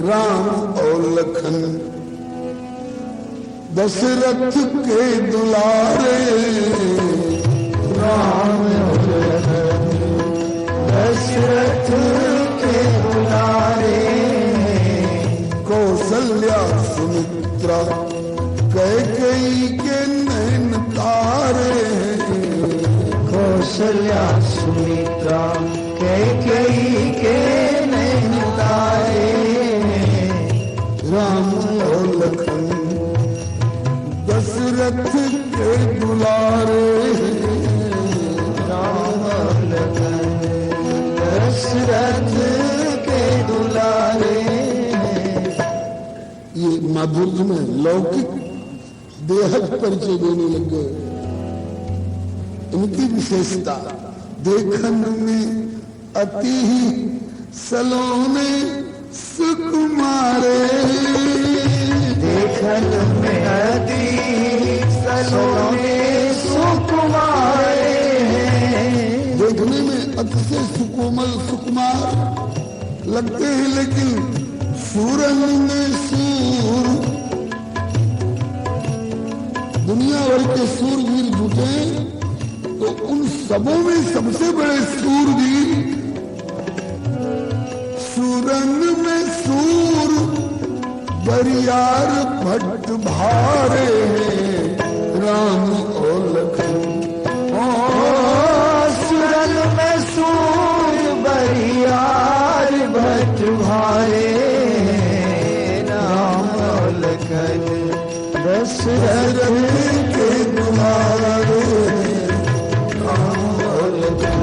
राम और लखन दशरथ के दुलारे, राम और लखन दशरथ के दुलारे, कौशल्या सुमित्रा कैकेयी के नैन तारे, कौशल्या सुमित्रा कैकेयी के नैन तारे, राम और लखन दशरथ के दुलारे, राम और लखन दशरथ के दुलारे। ये माधुर्य में लौकिक देहक परिचय देने लग गए। उनकी विशेषता देखन में अति सलोने सुकुमारे, देखन में अति सलोने सुकुमारे, देखने में अति से सुकोमल सुकुमार लगते हैं, लेकिन सूरन में सूर, दुनिया भर के सूरवीर जुटे तो उन सबों में सबसे बड़े सूरवीर सूरंग में सूर बरियार भट्ट भारे, राम और लखन। सुरंग में सूर बरियार भट्ट भारे, राम और लखन दशरथ के दुलारे, राम और लखन।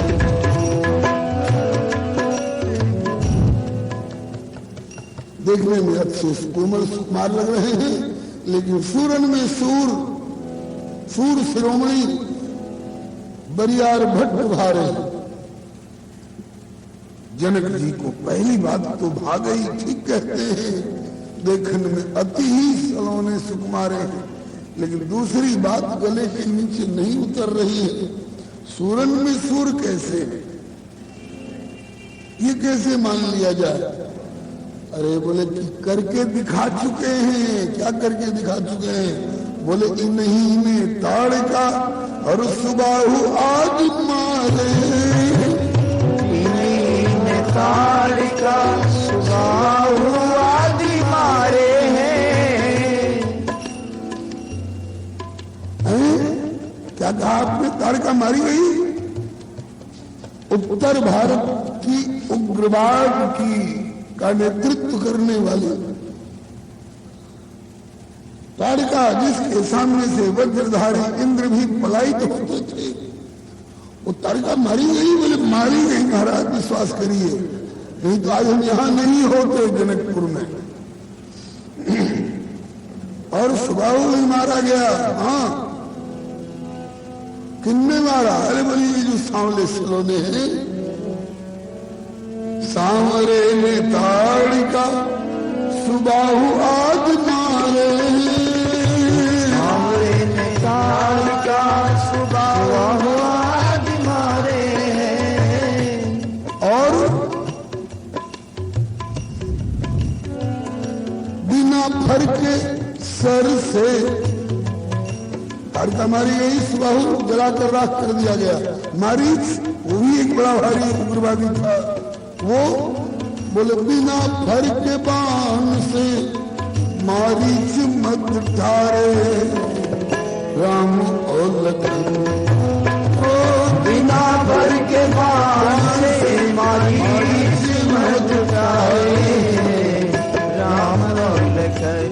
देखने में अच्छे कोमल सुकुमार लग रहे हैं, लेकिन सूरन में सूर सूर शिरोमणि बरियार भट्ट भारे। जनक जी को पहली बात तो भागई ठीक कहते हैं, देखन में अति ही सलोने सुकुमारे हैं, लेकिन दूसरी बात गले के नीचे नहीं उतर रही है। सूरन में सूर कैसे, ये कैसे मान लिया जाए? अरे बोले कि करके दिखा चुके हैं। क्या करके दिखा चुके हैं? बोले इन्हीं में ताड़का और सुबाहु आज मारे, इन्हीं में ताड़का सुबाहु आज मारे हैं। क्या कहा आपने? ताड़का मारी गई। उत्तर भारत की उग्रवाद की का नेतृत्व करने वाले ताड़का, जिसके सामने से वज्रधारी इंद्र भी पलायित होते थे, वो ताड़का मारी गई। बोले मारी गई महाराज, विश्वास करिए, नहीं तो आज हम यहां नहीं होते जनकपुर में। और सुबाहु भी मारा गया। हाँ, किन्ने मारा? अरे बोली ये जो सांवले सलोने हैं, सांवरे ने ताड़िका सुबाहु आज मारे, सांवरे ने ताड़िका सुबाहु आज मारे हैं। और बिना फर के सर से ताड़िका मारी गई, सुबाहु जलाकर राख कर दिया गया। मारीच, वो भी एक बड़ा भारी उग्रवादी था, वो बोले बिना फर के बाण से मारीच मत ठारे, राम और लखन। बिना फर के बाण से मारीच मत ठारे, राम और लखन।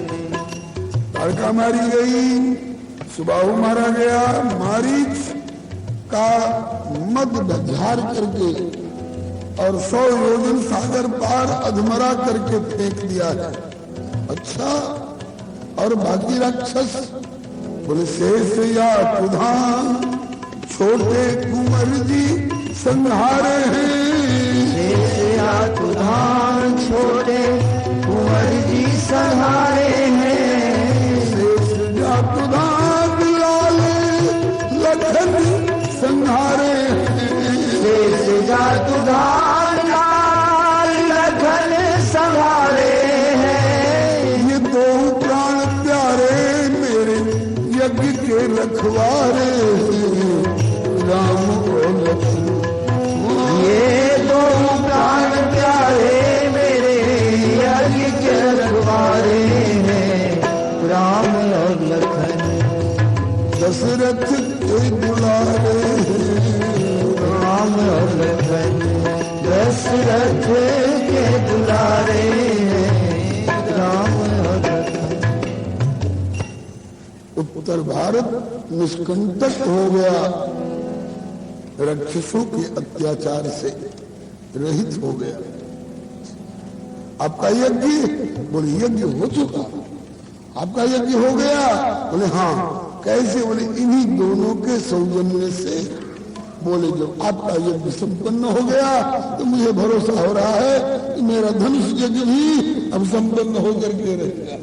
ताड़का मारी गई, सुबाहु मारा गया। मारीच का मद झार करके और 100 योजन सागर पार अधमरा करके फेंक दिया है। अच्छा, और बाकी राक्षस बोले शेष या कुधान छोटे कुंवर जी संहारे हैं, शेष या कुधान छोटे कुंवर जी संहारे हैं। शेष या कुधान लाले लखन संहारे हैं, शेष या कुधान लाल लखन संहारे रखवारे राम और लक्ष्मण। ये दो प्राण प्यारे मेरे यज्ञ के रखवारे हैं राम और लखन। दशरथ के दुलारे राम और लखन दशरथ के दुलारे हैं राम और लखन। उत्तर भारत निष्कंटक हो गया, राक्षसों के अत्याचार से रहित हो गया। आपका यज्ञ, बोले यज्ञ हो चुका। आपका यज्ञ हो गया, बोले हाँ। कैसे? बोले इन्हीं दोनों के सौजन्य से। बोले जब आपका यज्ञ संपन्न हो गया तो मुझे भरोसा हो रहा है कि मेरा धनुष यज्ञ भी अब संपन्न होकर के रहेगा।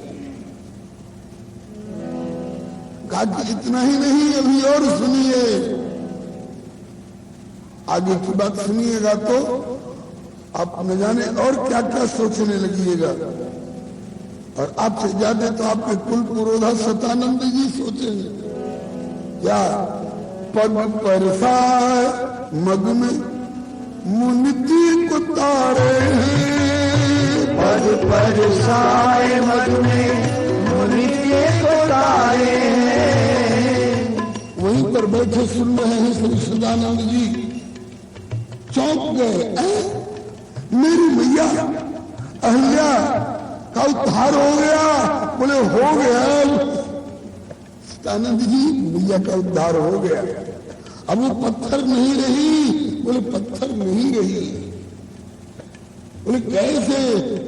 कहा कि इतना ही नहीं, अभी और सुनिए, आगे की बात सुनिएगा तो आप न जाने और क्या क्या सोचने लगिएगा। और आपसे ज्यादा तो आपके कुल पुरोधा सतानंद जी सोचेंगे। क्या? पग परसाय मग में मुनिति को तारे हैं। पग परसाय मग में मुनिति को तारे हैं। वहीं पर बैठे सुन रहे हैं श्री सदानंद जी, चौंक गए। मेरी मैया अहल्या का उद्धार हो गया। बोले हो गया सदानंद जी, मैया का उद्धार हो गया। अब वो पत्थर नहीं रही। बोले पत्थर नहीं रही। बोले कैसे?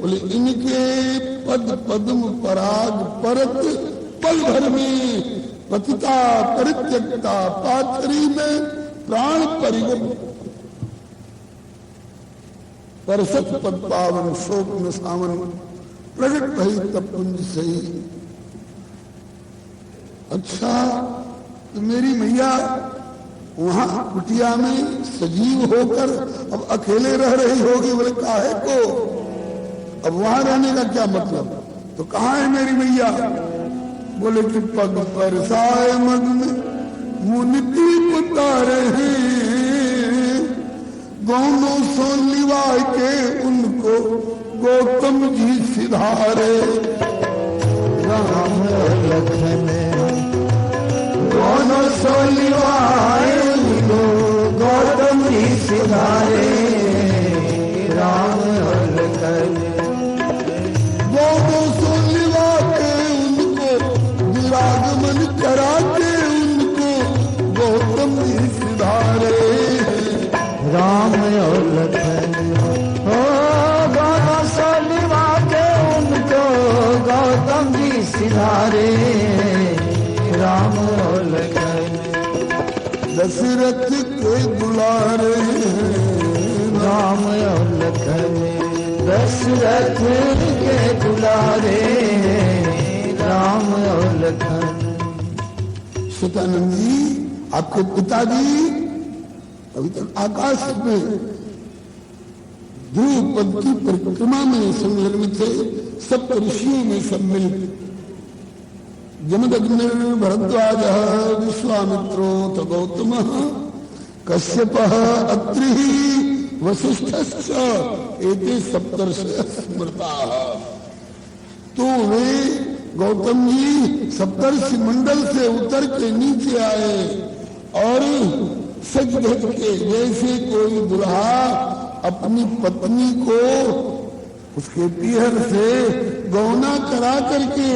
बोले इनके पद पद्म पराग परत पल भर में पतिता परित्यक्ता पाथरी में प्राण परिगम परसत पद पावन शोक न सावन प्रगट भई तपुंज सही। अच्छा, तो मेरी मैया वहां कुटिया में सजीव होकर अब अकेले रह रही होगी। बोले काहे को? अब वहां रहने का क्या मतलब? तो कहाँ है मेरी मैया? बोले कि पग परसाय मग में मुनिति उतारे हैं। दोनों सो लिवाय के उनको गौतम जी सिधारे। राम और लखन दोनों सो लिवाय उनको गौतम जी सिधारे। राम और लखन दोनों सो लिवा के उनको विरागमन करा के उनको गौतम जी सिधारे। राम और लखन हो दोनों सो लिवा के उनको गौतम जी सिधारे। राम और लखन दशरथ के दुलारे। राम और लखन दशरथ के दुलारे। राम और लखन। सतानंद जी, आपके पिताजी अभी तक आकाश में ध्रुव पद की परिक्रमा में संलग्न थे, सप्त ऋषियों में सम्मिलित। जमदग्नि भरद्वाज विश्वामित्रोऽथ गौतमः कश्यपः अत्रि वसिष्ठश्च एते सप्तर्षयः स्मृताः। तो वे गौतम जी सप्तर्षि मंडल से उतर के नीचे आए और सज धज के जैसे कोई दुल्हा अपनी पत्नी को उसके पीहर से गौना करा करके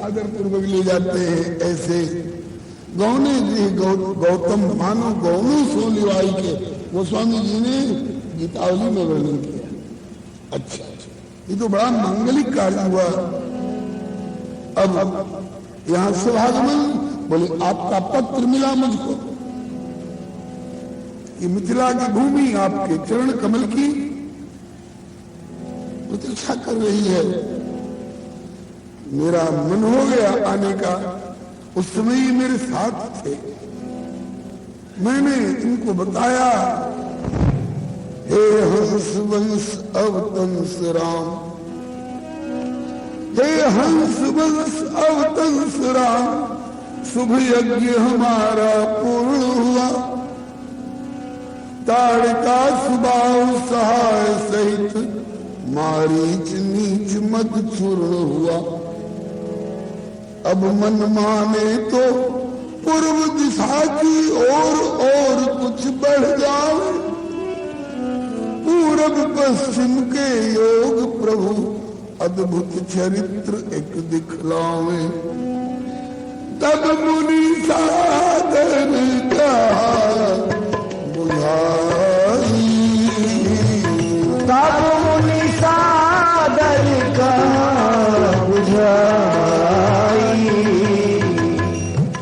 आदर पूर्वक ले जाते हैं, ऐसे गौने जी गौतम मानो गौनों सो लिवाई के गोस्वामी जी ने गीतावली में वर्णन किया। अच्छा, ये तो बड़ा मांगलिक कार्य हुआ। अब यहां सभागमन बोले आपका पत्र मिला मुझको, कि मिथिला की भूमि आपके चरण कमल की प्रतीक्षा कर रही है। मेरा मन हो गया आने का, उस समय ही मेरे साथ थे। मैंने इनको बताया, हे हंस वंश अवतंस राम, हे हंस वंश अवतंस राम, शुभ यज्ञ हमारा पूर्ण हुआ, ताड़का स्वभाव सहाय सहित मारीच नीच मत चूर्ण हुआ। अब मन माने तो पूर्व दिशा की और कुछ बढ़ जाओ, पूरब पश्चिम के योग प्रभु अद्भुत चरित्र एक दिखलावे। तब मुनि साधन कहा बुझाई, तब मुनि साधन कहा बुझाई।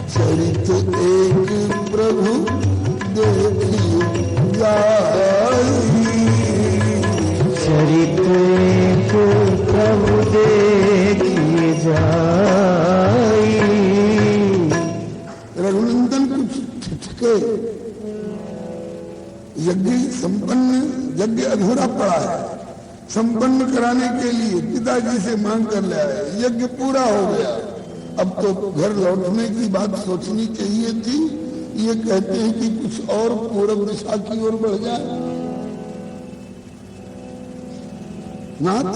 चरित्र एक प्रभु देखी जाई, चरित्र एक प्रभु देखी जाई। रघुनंदन कुछ ठिठके, यज्ञ संपन्न, यज्ञ अधूरा पड़ा है, संपन्न कराने के लिए पिताजी से मांग कर ले आए। यज्ञ पूरा हो गया, अब तो घर लौटने की बात सोचनी चाहिए थी। ये कहते हैं कि कुछ और पूर्व दिशा की ओर बढ़ जाए। नाथ,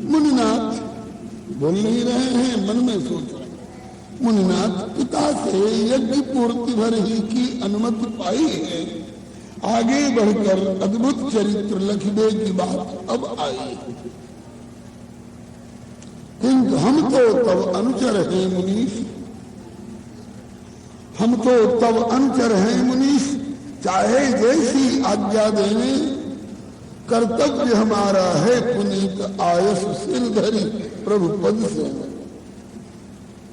मुनिनाथ बोल नहीं रहे हैं, मन में सोच रहे हैं। मुनिनाथ, पिता से यज्ञ पूर्ति भर ही की अनुमति पाई है, आगे बढ़कर अद्भुत चरित्र लिखने की बात अब आई। किंतु हम तो तब अनुचर हैं मुनीश, हम तो तब अनुचर हैं मुनीश, चाहे जैसी आज्ञा देने, कर्तव्य हमारा है पुनीत आयस सिर धरी प्रभु पद से।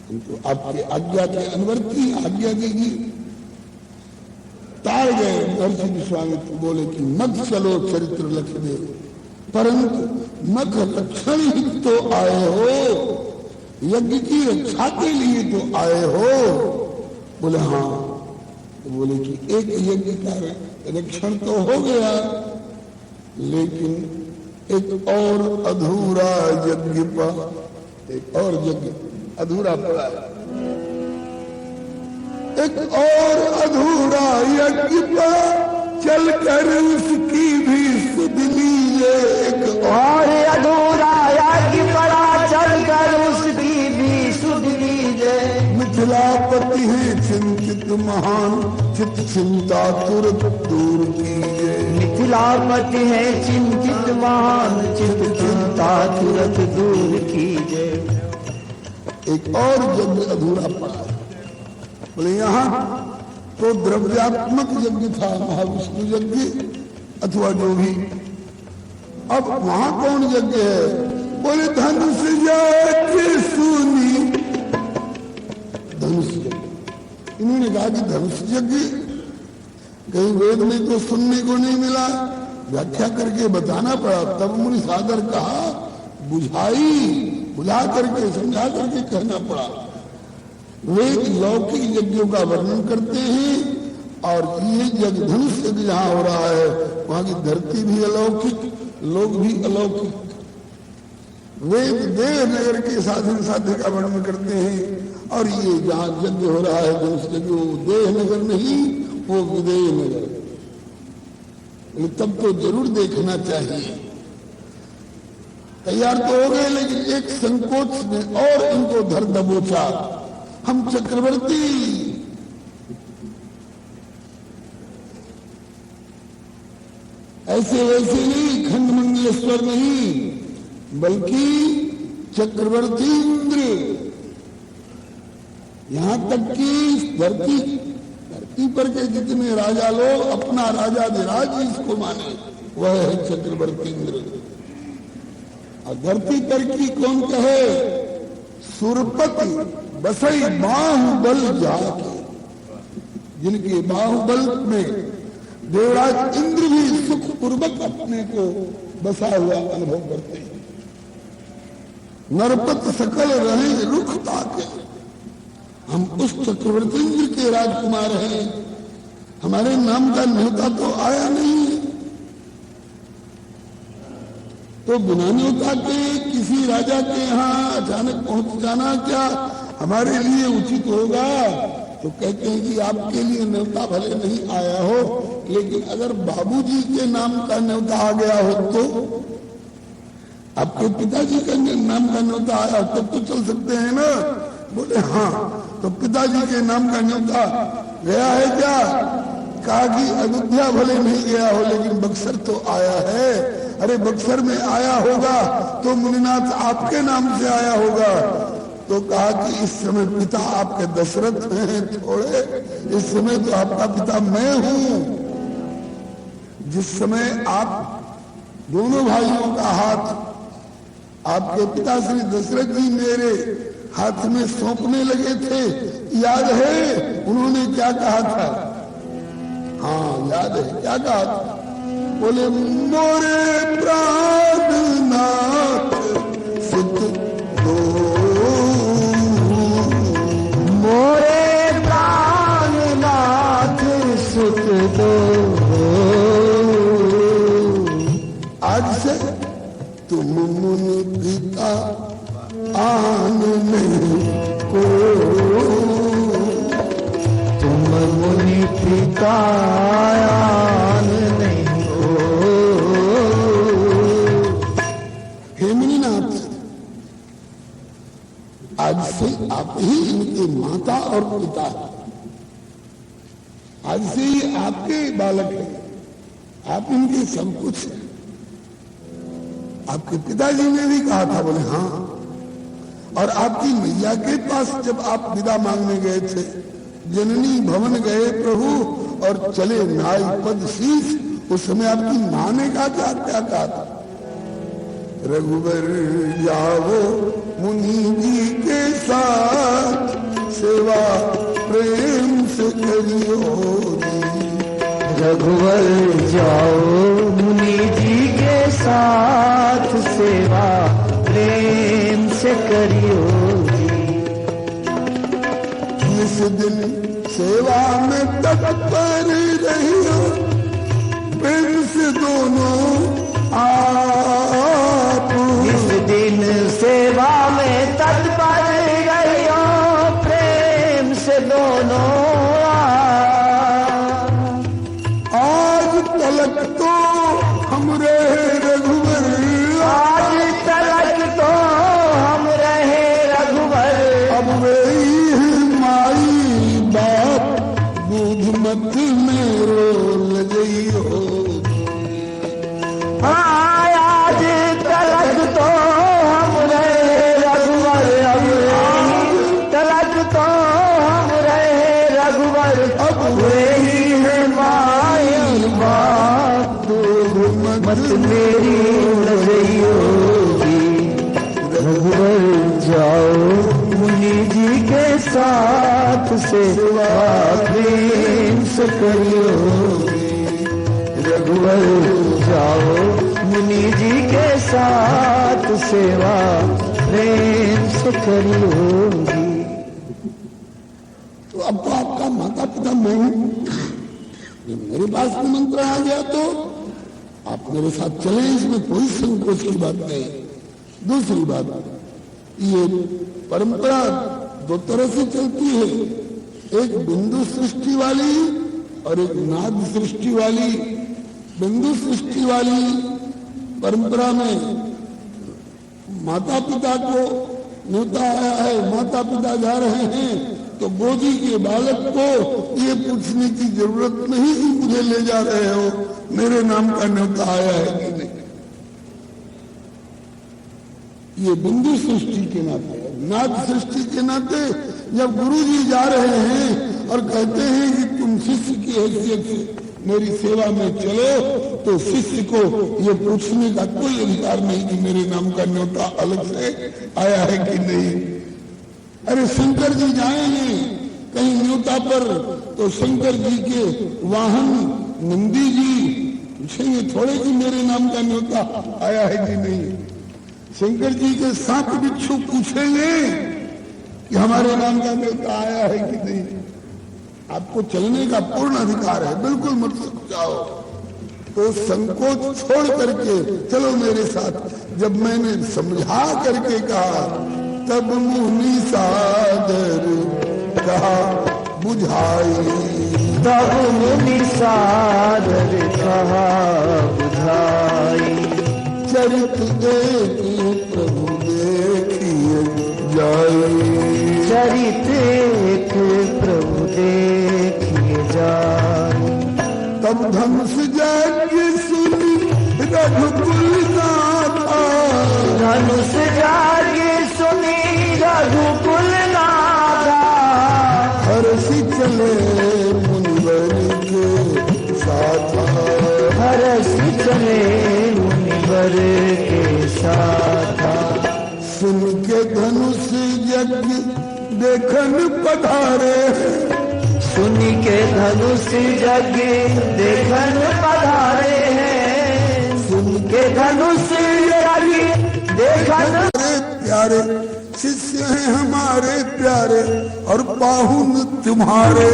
किंतु आपके आज्ञा के अनुवर्ती आज्ञा देगी। ताड़ गए महर्षि विश्वामित्र, बोले कि मत चलो चरित्र लिख दे, परंतु मत लक्षण ही तो आए हो, यज्ञ की रक्षा के लिए तो आए हो। बोले हाँ। तो बोले कि एक यज्ञ का रक्षण तो हो गया, लेकिन एक और अधूरा यज्ञ पर, एक और यज्ञ अधूरा पड़ा है। एक और अधूरा यज्ञ पर चलकर उसकी भी सुध लीजिए। एक और अधूरा यज्ञ पड़ा, चलकर उसकी भी सुध लीजिए। मिथिलापति है चिंतित महान, चित चिंता तुरंत दूर कीजिए। मिथिलापति है चिंतित महान, चित चिंता तुरंत दूर कीजिए। एक और यज्ञ अधूरा पड़ा है। बोले यहाँ तो द्रव्यात्मक यज्ञ था, महाविष्णु यज्ञ अथवा जो भी, अब वहां कौन यज्ञ है? बोले धनुष यज्ञ सुनी, धनुष यज्ञ। इन्होंने कहा कि धनुष यज्ञ कहीं वेद में तो सुनने को नहीं मिला, व्याख्या करके बताना पड़ा। तब मुनि सादर कहा बुझाई, बुझा करके समझा करके कहना पड़ा। वे लौकिक यज्ञों का वर्णन करते हैं, और ये यज्ञ धनुष यज्ञ जहां हो रहा है वहां की धरती भी अलौकिक, लोग भी अलौकिक। वेद देह नगर के साधन साध्य का वर्णन करते हैं, और ये जहां यज्ञ हो रहा है धनुष यज्ञ, वो देह नगर नहीं, वो विदेह नगर। तब तो जरूर देखना चाहिए। तैयार तो हो गए, लेकिन एक संकोच ने और इनको धर दबोचा। हम चक्रवर्ती, ऐसे वैसे नहीं, खंडमंडलेश्वर नहीं, बल्कि चक्रवर्ती इंद्र। यहां तक कि धरती पर के जितने राजा लोग अपना राजाधिराज जिसको माने, वह है चक्रवर्ती इंद्र। और धरती पर की कौन कहे? सुरपति बसई बाहुबल जाके, जिनके बाहुबल में देवराज इंद्र भी सुखपूर्वक अपने को बसा हुआ अनुभव करते हैं। नरपत सकल रहे रुख ताके, हम उस चक्रवर्ती इंद्र के राजकुमार हैं, हमारे नाम का न्योता तो आया नहीं। तो बिना न्योता के किसी राजा के यहाँ अचानक पहुंच जाना क्या हमारे लिए उचित होगा। तो कहते हैं कि आपके लिए न्योता भले नहीं आया हो, लेकिन अगर बाबूजी के नाम का न्योता आ गया हो तो, आपके पिताजी का नाम का न्योता आया तब तो चल सकते हैं ना। बोले हाँ। तो पिताजी के नाम का न्योता गया है क्या? कहा कि अयोध्या भले नहीं गया हो, लेकिन बक्सर तो आया है। अरे बक्सर में आया होगा तो मुनिनाथ आपके नाम से आया होगा। तो कहा कि इस समय पिता आपके दशरथ हैं थोड़े, इस समय तो आपका पिता मैं हूं। जिस समय आप दोनों भाइयों का हाथ आपके पिता श्री दशरथ जी मेरे हाथ में सौंपने लगे थे, याद है उन्होंने क्या कहा था? हाँ याद है, क्या कहा था? बोले मोरे प्राणनाथ सुत दो, मोरे प्राणनाथ सुत दो। आज से तुम मुनि पिता आन नहीं को, तुम मुनि पिता आन नहीं हो। हे मुनिनाथ, आज से आप ही इनके माता और पिता हैं। आज से ये आपके बालक हैं, आप इनके सब कुछ हैं। आपके पिताजी ने भी कहा था, बोले हाँ। और आपकी मैया के पास जब आप विदा मांगने गए थे, जननी भवन गए प्रभु और चले नाई पद शीश, उस समय आपकी मां ने कहा क्या क्या कहा था? रघुवर जाओ मुनि जी के साथ, सेवा प्रेम से करियो। रघुवर जाओ मुनि जी के साथ, सेवा प्रेम से करियो। इस दिन सेवा में तत्पर रहियो, प्रेम से दोनों आप। इस दिन सेवा में तत्पर रहियो, प्रेम से दोनों आज तलक तो हम रहे रघुवर, आज तलक तो हम रहे रघुवर। अब वही माई बाप बुधमत में रोल गई हो। आज तलक तो हम रहे रघुवर, अब तलक तो हम रहे रघुवर। अब वही है माई बाप मत मेरी लगी होगी। रघुवर जाओ मुनि जी के साथ, सेवा प्रेम से करियो। रघुवर जाओ मुनि जी के साथ, सेवा प्रेम से करियो। तो अब तो आपका माता पिता मैं हूं, मेरे पास निमंत्रण आ गया तो आप मेरे साथ चले, इसमें कोई संकोच की बात नहीं। दूसरी बात, ये परंपरा दो तरह से चलती है, एक बिंदु सृष्टि वाली और एक नाद सृष्टि वाली। बिंदु सृष्टि वाली परंपरा में माता पिता को न्योता आया है, माता पिता जा रहे हैं, तो गोदी के बालक को ये पूछने की जरूरत नहीं कि मुझे ले जा रहे हो, मेरे नाम का न्योता आया है कि नहीं। ये बिंदु सृष्टि के नाते, नाद सृष्टि के नाते जब गुरु जी जा रहे हैं और कहते हैं कि तुम शिष्य की हैसियत से मेरी सेवा में चलो, तो शिष्य को ये पूछने का कोई अधिकार नहीं कि मेरे नाम का न्योता अलग से आया है कि नहीं। अरे शंकर जी जाएंगे कहीं न्योता पर, तो शंकर जी के वाहन नंदी जी पूछेंगे थोड़े कि मेरे नाम का न्योता आया है कि नहीं। शंकर जी के सांप बिच्छू पूछेंगे कि हमारे नाम का न्योता आया है कि नहीं। आपको चलने का पूर्ण अधिकार है, बिल्कुल मत जाओ। तो संकोच छोड़ करके चलो मेरे साथ। जब मैंने समझा करके कहा तब मुनि सादर कहा बुझाई। तब मुनि सादर कहा बुझाई। चरित एक प्रभु देखिए जाई। चरित एक प्रभु देखिए जाई। तब धनुष यज्ञ सुनी रघुकुल नाथा। धनुष यज्ञ सुनी रघुकुल नाथा। हर्षि चले मुनिवर के साथ। हर्षि चले मुनिवर के साथ। सुन के धनुष यज्ञ देखन पधारे। सुनी के धनुष यज्ञ देखन पधारे हैं। सुन के धनुष यज्ञ देखन। प्यारे शिष्य हैं हमारे प्यारे और पाहुन तुम्हारे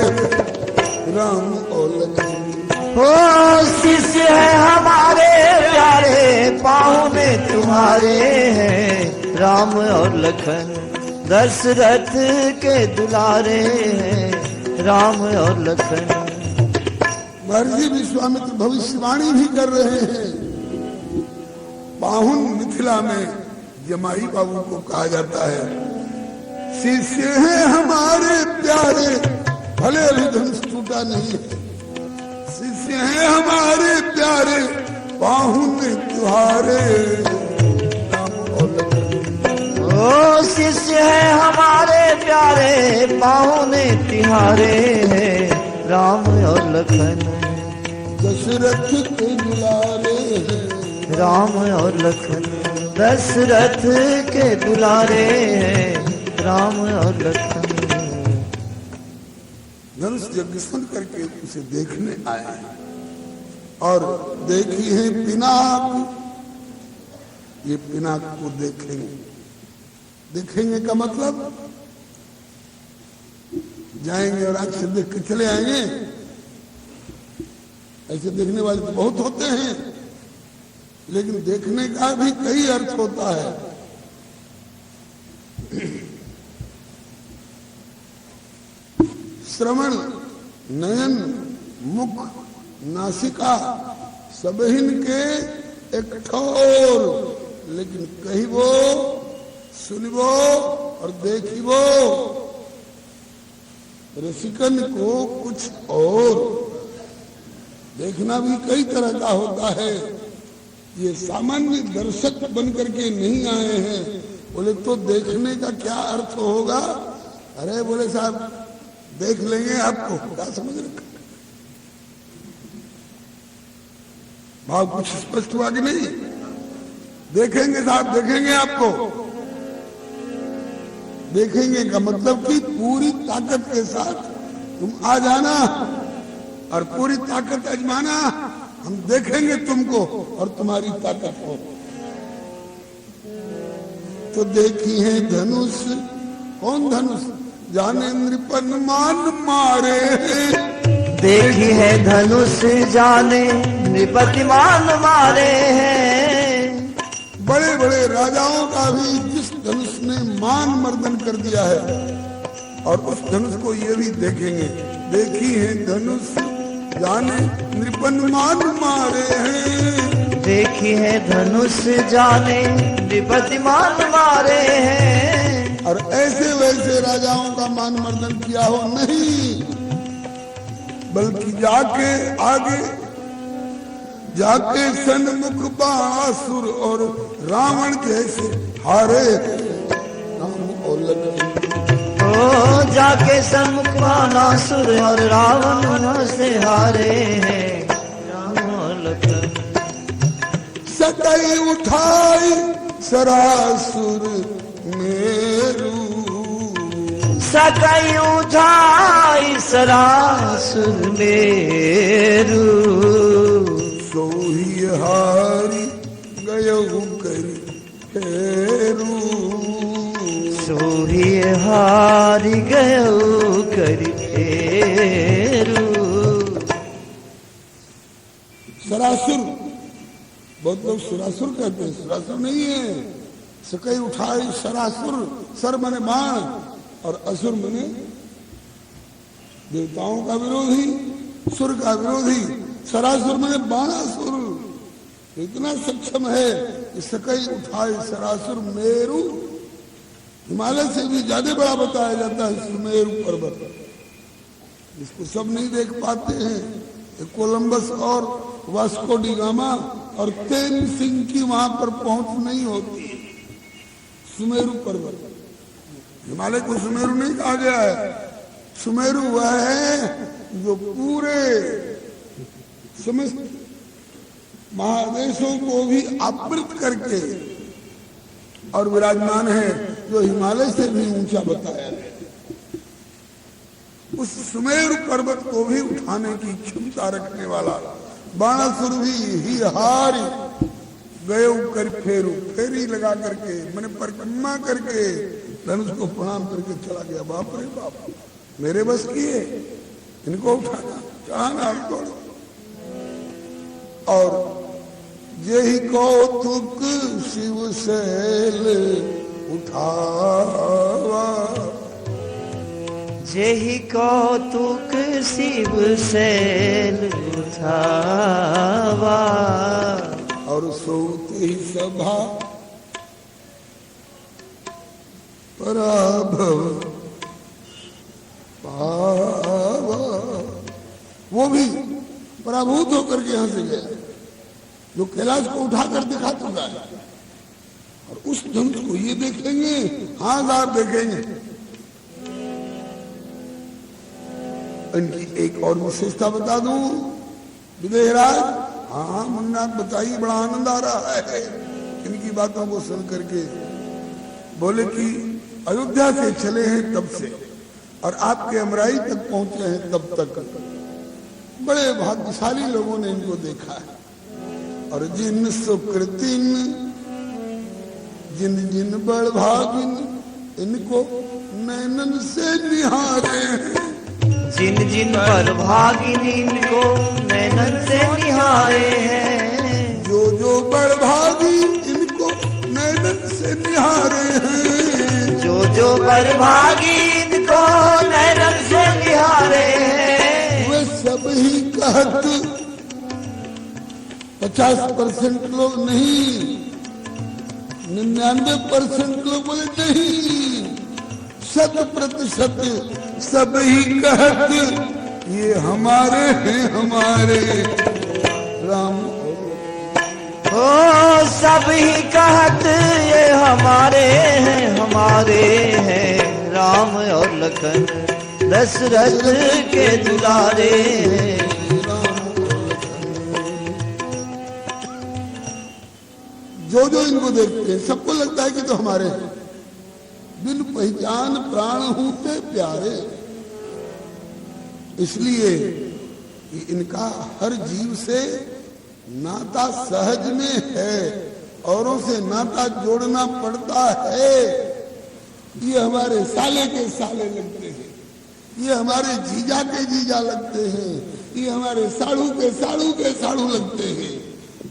राम और लक्ष्मण। ओ शिष्य है हमारे प्यारे पाहुन तुम्हारे हैं। राम और लखन दशरथ के दुलारे हैं। राम और लखन। महर्षि विश्वामित्र भविष्यवाणी भी कर रहे हैं। पाहुन मिथिला में जमाई बाबू को कहा जाता है। शिष्य हैं हमारे प्यारे, भले अभी धनुष टूटा नहीं है। शिष्य हैं हमारे प्यारे पाहुन तुम्हारे। ओ शिष्य है हमारे प्यारे पाहुन तिहारे हैं। राम और लखन दशरथ के दुलारे हैं। राम और लखन दशरथ के दुलारे हैं। राम और लखन। धनुष यज्ञ सुन करके उसे देखने आए और देखी है पिनाक। ये पिनाक को देखेंगे। देखेंगे का मतलब जाएंगे और आंख से देख के चले आएंगे। ऐसे देखने वाले तो बहुत होते हैं, लेकिन देखने का भी कई अर्थ होता है। श्रवण, नयन, मुख, नासिका सबहिन के एक ठोर, लेकिन कहिबो, सुनिबो और देखिबो रसिकन को कुछ और। देखना भी कई तरह का होता है। ये सामान्य दर्शक बन करके नहीं आए हैं। बोले तो देखने का क्या अर्थ होगा? अरे बोले साहब देख लेंगे आपको, क्या समझ रहे? भाव कुछ स्पष्ट हुआ कि नहीं? देखेंगे साहब, देखेंगे आपको। देखेंगे का मतलब कि पूरी ताकत के साथ तुम आ जाना और पूरी ताकत आजमाना। हम देखेंगे तुमको और तुम्हारी ताकत हो। तो देखी है धनुष। कौन धनुष? जाने नृपन मान मारे। देखी है धनुष जाने नृपति मान मारे हैं। बड़े बड़े राजाओं का भी जिस धनुष ने मान मर्दन कर दिया है, और उस धनुष को ये भी देखेंगे। देखी है धनुष जाने नृपन मान मारे हैं। देखी है धनुष जाने नृपति मान मारे हैं। और ऐसे वैसे राजाओं का मान मर्दन किया हो नहीं, बल्कि जाके आगे जाके सन्मुख बासुर और रावण जैसे हारे। राम और लक्ष्मण। ओ जाके सन्मुख बासुर और रावण से हारे हैं। राम और लखन। सकई उठाई सरासुर मेरू। सकई उठाई सरासुर मेरू। सोही हारी गयो करी फेरू। सोही हारी गयो करी फेरू। सरासुर, बहुत लोग सुरासुर कहते हैं। सुरासुर नहीं है, सकई उठाए सरासुर, सर मने बाण और असुर मने देवताओं का विरोधी, सुर का विरोधी। सरासुर मने बाणासुर। इतना सक्षम है कि सकई उठाए सरासुर मेरु, हिमालय से भी ज्यादा बड़ा बताया जाता है सुमेरु पर्वत, इसको सब नहीं देख पाते हैं। कोलंबस और वास्को डी गामा और तेन सिंह की वहां पर पहुंच नहीं होती। सुमेरु पर्वत, हिमालय को सुमेरु नहीं कहा गया है। सुमेरु वह है जो पूरे समस्त महादेशों को भी आवृत करके और विराजमान है, जो हिमालय से भी ऊंचा बताया है। उस सुमेरु पर्वत को भी उठाने की क्षमता रखने वाला बाणासुर भी ही हारी गए कर फेरू, फेरी लगा करके मैंने परिक्रमा करके धनुष को प्रणाम करके चला गया। बाप रे बाप, मेरे बस की है इनको उठाना, चढ़ाना तोड़। और यही कौतुक शिव शैल उठावा, जेहि कौतुक शिव शैल उठावा। और सोते ही सभा पराभव पावा। वो भी पराभूत होकर के यहां से गया, जो कैलाश को उठाकर दिखा चुका है। और उस धनुष को ये देखेंगे, हाथ देखेंगे। इनकी एक और विशेषता बता दूं विदेहराज। हाँ मुन्ना बताइए, बड़ा आनंद आ रहा है इनकी बातों को सुन करके। बोले कि अयोध्या से चले हैं तब से और आपके अमराई तक पहुंचे हैं तब तक बड़े भाग्यशाली लोगों ने इनको देखा है। और जिन सुकृतिन, जिन जिन बड़ भागिन इनको नैनन से निहारे हैं। जिन जिन पर भागिन इनको नैनन से निहारे हैं। जो जो बड़ भागी इनको नैनन से निहारे हैं। जो जो बड़ भागी इनको नैनन से निहारे हैं। वे सब ही कहत 50% लोग नहीं, 99% लोग बोले नहीं, 100% सब ही कहत ये हमारे हैं, हमारे राम। ओ सब ही कहत ये हमारे हैं, हमारे हैं राम और लखन दशरथ के दुलारे हैं। जो जो इनको देखते हैं सबको लगता है कि तो हमारे हैं। बिन पहचान प्राण होते प्यारे। इसलिए इनका हर जीव से नाता सहज में है, औरों से नाता जोड़ना पड़ता है। ये हमारे साले के साले लगते हैं, ये हमारे जीजा के जीजा लगते हैं, ये हमारे साड़ू के साड़ू के साड़ू लगते हैं।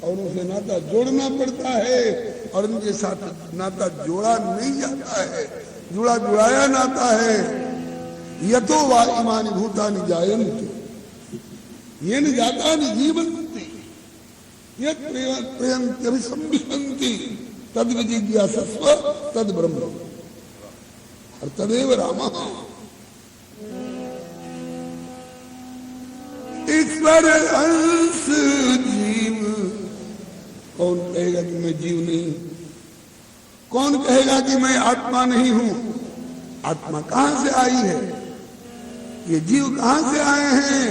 औरों से नाता जोड़ना पड़ता है और इनके साथ नाता जोड़ा नहीं जाता है, जुड़ा जुड़ाया नाता है। यतो वा इमानि भूतानि जायन्ते येन जातानि जीवन्ति यत् प्रियन्त्यभिसंविशन्ति तद् विजिज्ञासस्व तद् ब्रह्म और तदेव रामः। ईश्वर अंश जीव। कौन कहेगा कि मैं जीव नहीं? कौन कहेगा कि मैं आत्मा नहीं हूं? आत्मा कहां से आई है? ये जीव कहां से आए हैं?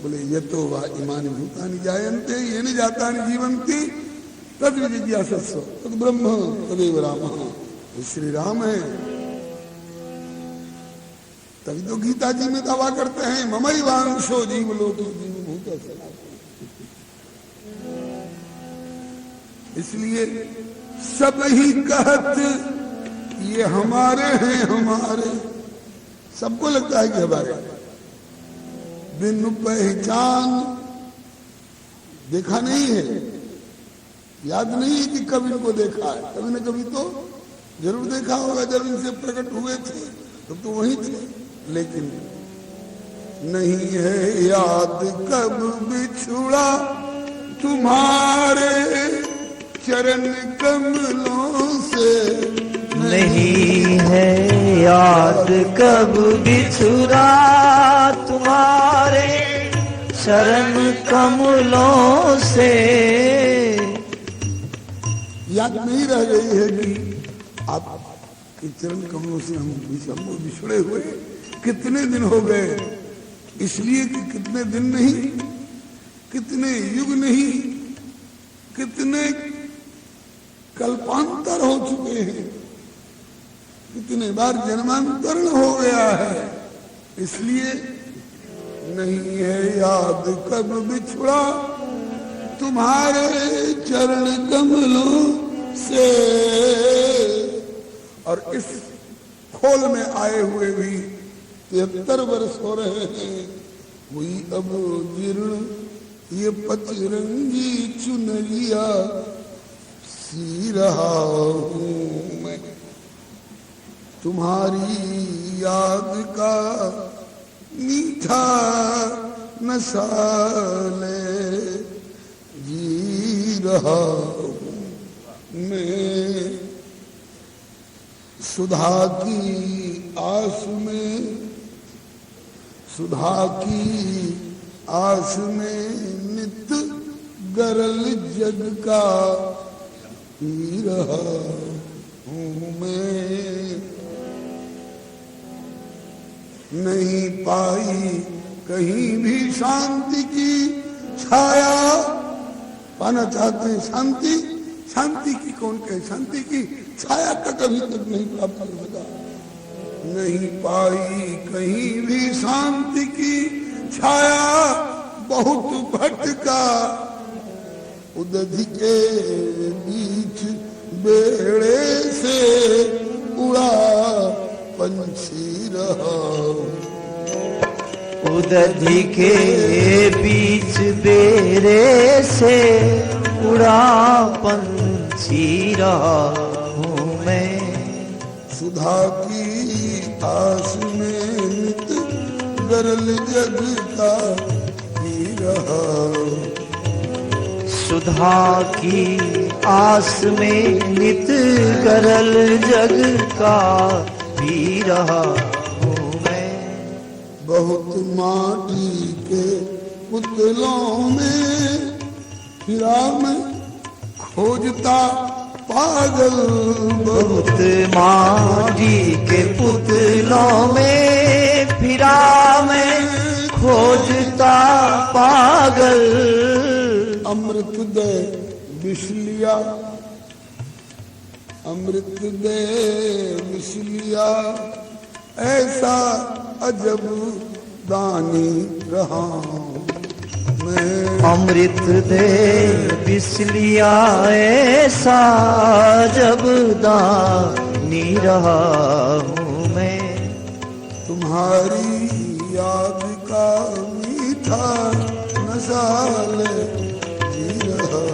बोले यतो वा इमानि भूतानि जायन्ते येन जातानि जीवन्ति तद् विजिज्ञासस्व तद् ब्रह्म तदेव रामः। श्री राम है। तभी तो गीता जी में दावा करते हैं ममई वांशो जीव लोको जीव भूत सनातन। इसलिए सब ही कहत ये हमारे हैं, हमारे। सबको लगता है कि हमारे। बिन पहचान देखा नहीं है, याद नहीं है कि कब इनको देखा है, कभी न कभी तो जरूर देखा होगा। जब इनसे प्रकट हुए थे तो वहीं थे, लेकिन नहीं है याद कब बिछुड़ा तुम्हारे चरण कमलों से। नहीं है याद कब बिछुड़ा तुम्हारे चरण कमलों से। याद नहीं रह गई है कि आपके चरण कमलों से हम बिछड़े हुए कितने दिन हो गए। इसलिए कि कितने दिन नहीं, कितने युग नहीं, कितने कल्पांतर हो चुके हैं, कितने बार जन्मांतरण हो गया है। इसलिए नहीं है याद कब बिछुड़ा तुम्हारे चरण कमलों से। और इस खोल में आए हुए भी 73 वर्ष हो रहे हैं। वही अब जीर्ण ये पचरंगी चुनरिया सी रहा हूं मैं। तुम्हारी याद का मीठा नशा ले जी रहा हूं मैं। सुधा की आस में, सुधा की आस में नित गरल जग का पी रहा हूं मैं। नहीं पाई कहीं भी शांति की छाया। पाना चाहते हैं शांति, शांति की कौन कहे, शांति की छाया का कभी तक नहीं प्राप्त कर सका। नहीं पाई कहीं भी शांति की छाया। बहुत भटका उदधि के बीच बेड़े से उड़ा पंछी रहा। उदधि के बीच बेड़े से उड़ा पंछी रहा हूँ मैं। सुधा की आस में नित गरल जग का पी रहा। सुधा की आस में नित गरल जग का पी रहा हूँ मैं। बहुत माटी के पुतलों में फिरा मैं खोजता पागल। बहुत माटी के पुतलों में फिरा मैं खोजता पागल। अमृत दे बिसलिया, अमृत दे बिसलिया ऐसा अजब दानी रहा मैं। अमृत दे बिसलिया ऐसा जब दानी रहा हूँ मैं। तुम्हारी याद का मीठा नशा ले जी रहा।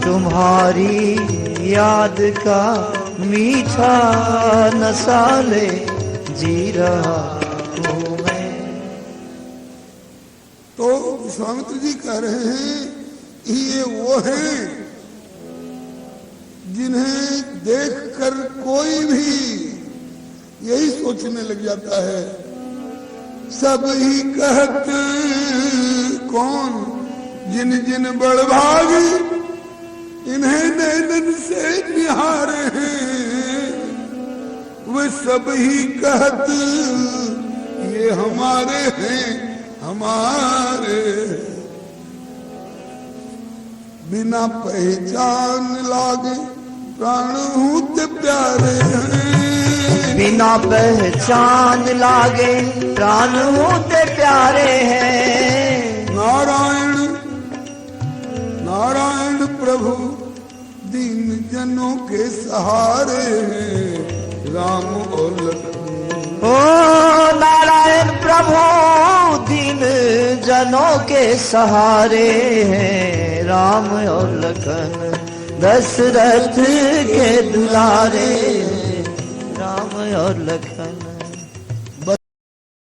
तुम्हारी याद का मीठा नशा ले जी रहा हूँ मैं। तो विश्वामित्र जी कह रहे हैं ये वो हैं जिन्हें देखकर कोई भी यही सोचने लग जाता है, सब ही कहत कौन जिन जिन बड़भागी इन्हें नैनन से निहारे हैं। वे सब ही कहत ये हमारे हैं, हमारे। बिना पहचान लागे प्राण हूते प्यारे हैं। बिना पहचान लागे प्राण होते प्यारे हैं। नारायण नारायण प्रभु दीन जनों के सहारे हैं। राम और लक्ष्मण। ओ नारायण प्रभु दीन जनों के सहारे हैं। राम और लखन दशरथ के दुलारे हैं राम और लखन।